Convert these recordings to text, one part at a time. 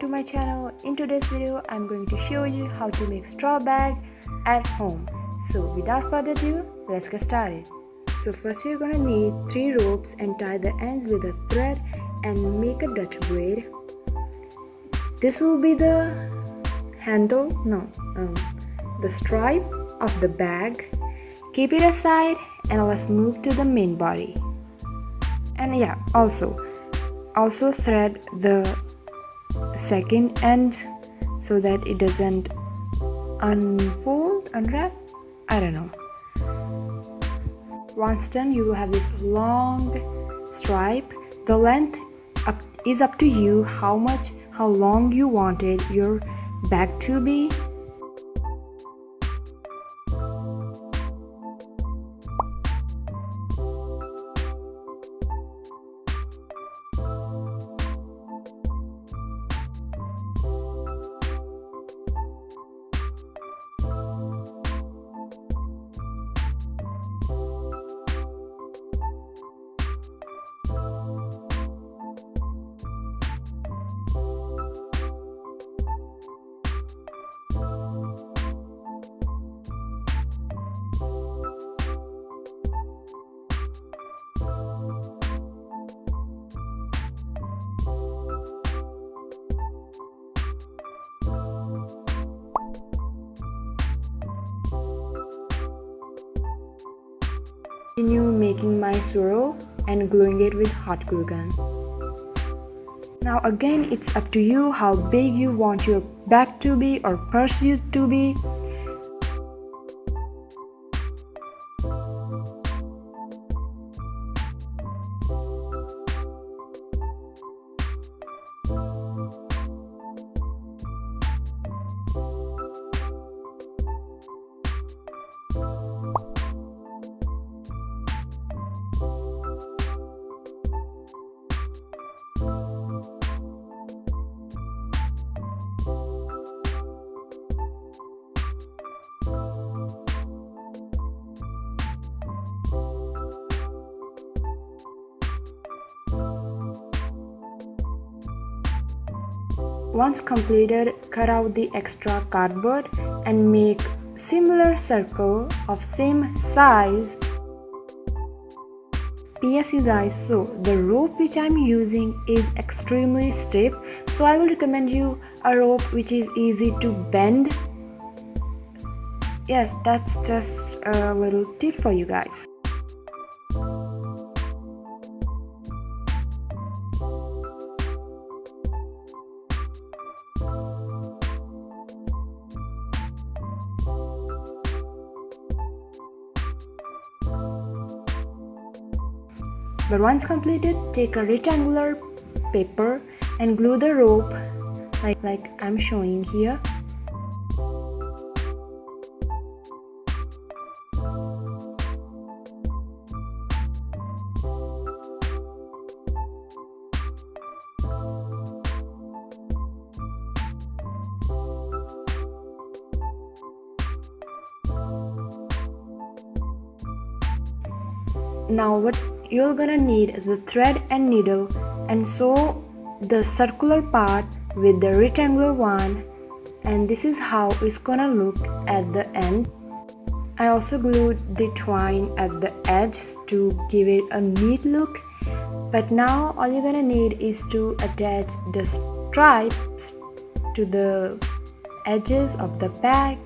to my channel. In today's video I'm going to show you how to make straw bag at home. So without further ado, let's get started. So first you're gonna need 3 ropes and tie the ends with a thread and make a Dutch braid. This will be the handle, the stripe of the bag. Keep it aside and let's move to the main body. And yeah, also thread the second end so that it doesn't unwrap, I don't know. Once done, you will have this long stripe. The length is up to you, how long you wanted your bag to be. Continue making my swirl and gluing it with hot glue gun. Now again, it's up to you how big you want your bag to be or purse to be. Once completed, cut out the extra cardboard and make similar circle of same size. PS you guys, so the rope which I'm using is extremely stiff, so I will recommend you a rope which is easy to bend. Yes, that's just a little tip for you guys. But once completed, take a rectangular paper and glue the rope like I'm showing here. Now what you're gonna need the thread and needle and sew the circular part with the rectangular one, and this is how it's gonna look at the end. I also glued the twine at the edge to give it a neat look. But now all you're gonna need is to attach the stripes to the edges of the bag,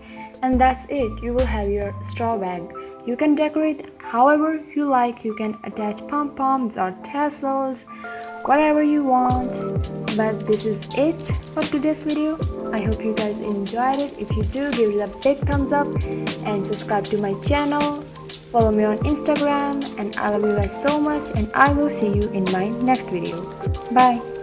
and that's it. You will have your straw bag. You can decorate however you like. You can attach pom-poms or tassels, whatever you want. But this is it for today's video. I hope you guys enjoyed it. If you do, give it a big thumbs up and subscribe to my channel. Follow me on Instagram, and I love you guys so much, and I will see you in my next video. Bye.